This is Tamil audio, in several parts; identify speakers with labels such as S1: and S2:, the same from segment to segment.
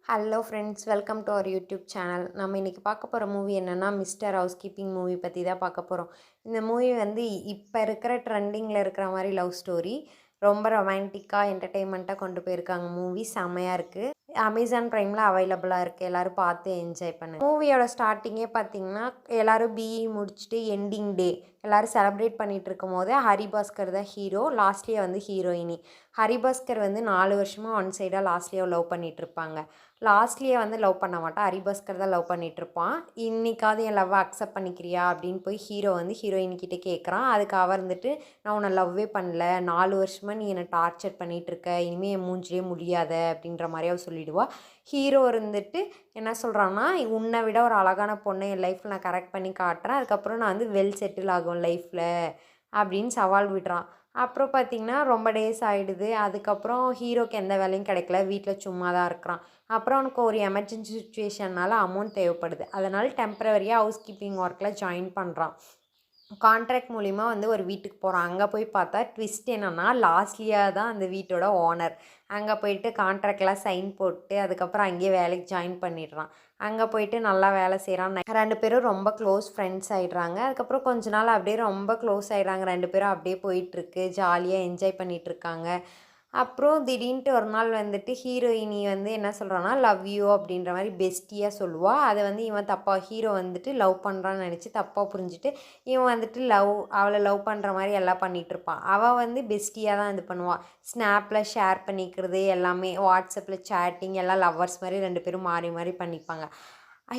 S1: Hello friends, welcome to our YouTube channel. நம்ம இன்றைக்கி பார்க்க போகிற மூவி என்னென்னா மிஸ்டர் ஹவுஸ் கீப்பிங் மூவி பற்றி தான் பார்க்க போகிறோம். இந்த மூவி வந்து இப்போ இருக்கிற ட்ரெண்டிங்கில் இருக்கிற மாதிரி லவ் ஸ்டோரி. ரொம்ப ரொமான்டிக்காக என்டர்டெயின்மெண்ட்டாக கொண்டு போயிருக்காங்க. மூவி செம்மையாக இருக்குது. அமேசான் ப்ரைமில் அவைலபிளாக இருக்குது. எல்லோரும் பார்த்து என்ஜாய் பண்ணுங்கள். மூவியோட ஸ்டார்டிங்கே பார்த்தீங்கன்னா எல்லோரும் பிஇ முடிச்சுட்டு எண்டிங் டே எல்லோரும் செலிப்ரேட் பண்ணிகிட்டு இருக்கும் போது ஹரிபாஸ்கர் தான் ஹீரோ, லாஸ்ட்லியாக வந்து ஹீரோயினி. ஹரிபாஸ்கர் வந்து 4 வருஷமாக ஒன் சைடாக லாஸ்ட்லியாக லவ் பண்ணிகிட்டு இருப்பாங்க. லாஸ்ட்லியே வந்து லவ் பண்ண மாட்டான். ஹரிபாஸ்கர் தான் லவ் பண்ணிகிட்ருப்பான். இன்றைக்காவது என் லவ்வை அக்செப்ட் பண்ணிக்கிறியா அப்படின்னு போய் ஹீரோ வந்து ஹீரோயின்கிட்ட கேட்குறான். அதுக்கு அவர் இருந்துட்டு, நான் உன்னை லவ்வே பண்ணல, 4 வருஷமாக நீ என்னை டார்ச்சர் பண்ணிகிட்ருக்க, இனிமேல் என் மூஞ்சிலே முடியாத அப்படின்ற மாதிரி அவர் சொல்லிவிடுவா. ஹீரோ இருந்துட்டு என்ன சொல்கிறான்னா, உன்னை விட ஒரு அழகான பொண்ணை என் லைஃப்பில் நான் கரெக்ட் பண்ணி காட்டுறேன், அதுக்கப்புறம் நான் வந்து வெல் செட்டில் ஆகும் லைஃப்பில் அப்படின்னு சவால் விடுறான். அப்புறம் பார்த்திங்கன்னா ரொம்ப டேஸ் ஆகிடுது. அதுக்கப்புறம் ஹீரோக்கு எந்த வேலையும் கிடைக்கல, வீட்டில் சும்மா தான் இருக்கிறான். அப்புறம் அவனுக்கு ஒரு எமர்ஜென்சி சுச்சுவேஷனால் அமௌண்ட் தேவைப்படுது. அதனால் டெம்பரவரியாக ஹவுஸ் கீப்பிங் ஒர்க்கில் ஜாயின் பண்ணுறான். கான்ட்ராக்ட் மூலிமா வந்து ஒரு வீட்டுக்கு போகிறான். அங்கே போய் பார்த்தா ட்விஸ்ட் என்னென்னா, லாஸ்ட்லியாக தான் அந்த வீட்டோட ஓனர். அங்கே போயிட்டு கான்ட்ராக்ட்லாம் சைன் போட்டு அதுக்கப்புறம் அங்கேயே வேலைக்கு ஜாயின் பண்ணிடுறான். அங்கே போயிட்டு நல்லா வேலை செய்கிறான். 2 பேரும் ரொம்ப க்ளோஸ் ஃப்ரெண்ட்ஸ் ஆகிடுறாங்க. அதுக்கப்புறம் கொஞ்ச நாள் அப்படியே ரொம்ப க்ளோஸ் ஆகிடுறாங்க. 2 பேரும் அப்படியே போயிட்டுருக்கு, ஜாலியாக என்ஜாய் பண்ணிகிட்ருக்காங்க. அப்புறம் திடீர்னுட்டு ஒரு நாள் வந்துட்டு ஹீரோயினி வந்து என்ன சொல்கிறான்னா, லவ் யூ அப்படின்ற மாதிரி பெஸ்டியாக சொல்லுவாள். அதை வந்து இவன் தப்பாக ஹீரோ வந்துட்டு லவ் பண்ணுறான்னு நினச்சி தப்பாக புரிஞ்சுட்டு இவன் வந்துட்டு அவளை லவ் பண்ணுற மாதிரி எல்லாம் பண்ணிகிட்ருப்பான். அவள் வந்து பெஸ்டியாக தான் இது பண்ணுவாள். ஸ்னாப்பில் ஷேர் பண்ணிக்கிறது எல்லாமே, வாட்ஸ்அப்பில் சேட்டிங் எல்லாம் லவ்வர்ஸ் மாதிரி 2 பேரும் மாறி மாறி பண்ணிப்பாங்க.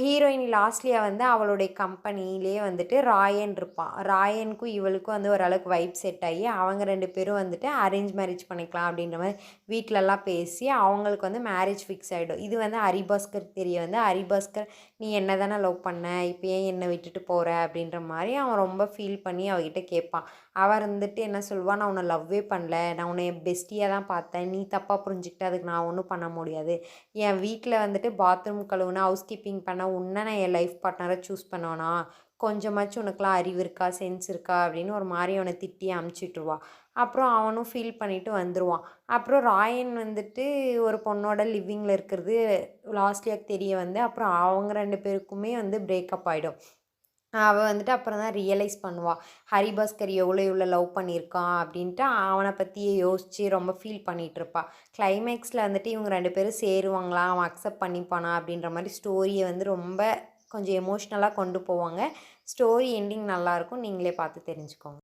S1: ஹீரோயினி லாஸ்ட்லியா வந்து அவளுடைய கம்பெனிலேயே வந்துட்டு ராயன் இருப்பான். ராயனுக்கும் இவளுக்கும் வந்து ஓரளவுக்கு வைப் செட் ஆகி அவங்க 2 பேரும் வந்துட்டு அரேஞ்ச் மேரேஜ் பண்ணிக்கலாம் அப்படின்ற மாதிரி வீட்டிலலாம் பேசி அவங்களுக்கு வந்து மேரேஜ் ஃபிக்ஸ் ஆகிடும். இது வந்து ஹரிபாஸ்கர் தெரிய வந்து, ஹரிபாஸ்கர் நீ என்ன தானே லவ் பண்ண, இப்போ ஏன் என்னை விட்டுட்டு போகிற அப்படின்ற மாதிரி அவன் ரொம்ப ஃபீல் பண்ணி அவகிட்ட கேட்பான். அவர் வந்துட்டு என்ன சொல்லுவாள், நான் உன்னை லவ்வே பண்ணல, நான் உன்னை பெஸ்டியாக தான் பார்த்தேன், நீ தப்பாக புரிஞ்சுக்கிட்டு அதுக்கு நான் ஒன்றும் பண்ண முடியாது. என் வீட்டில் வந்துட்டு பாத்ரூம் கழுவுனா, ஹவுஸ் கீப்பிங் பண்ண உன்னை நான் என் லைஃப் பார்ட்னரை சூஸ் பண்ணுவேனா, கொஞ்சமாச்சும் உனக்குலாம் அறிவு இருக்கா, சென்ஸ் இருக்கா அப்படின்னு ஒரு மாதிரி அவனை திட்டி அமுச்சிட்ருவா. அப்புறம் அவனும் ஃபீல் பண்ணிவிட்டு வந்துடுவான். அப்புறம் ராயன் வந்துட்டு ஒரு பொண்ணோட லிவிங்கில் இருக்கிறது லாஸ்ட்லியாக தெரிய வந்து அப்புறம் அவங்க 2 பேருக்குமே வந்து பிரேக்கப் ஆகிடும். அவள் வந்துட்டு அப்புறம் தான் ரியலைஸ் பண்ணுவாள், ஹரிபாஸ்கர் எவ்வளோ லவ் பண்ணியிருக்கான் அப்படின்ட்டு அவனை பற்றியே யோசித்து ரொம்ப ஃபீல் பண்ணிகிட்ருப்பாள். கிளைமேக்ஸில் வந்துட்டு இவங்க 2 பேரும் சேருவாங்களா, அவன் அக்செப்ட் பண்ணிப்பானா அப்படின்ற மாதிரி ஸ்டோரியை வந்து ரொம்ப கொஞ்சம் எமோஷ்னலாக கொண்டு போவாங்க. ஸ்டோரி எண்டிங் நல்லாயிருக்கும். நீங்களே பார்த்து தெரிஞ்சுக்கோங்க.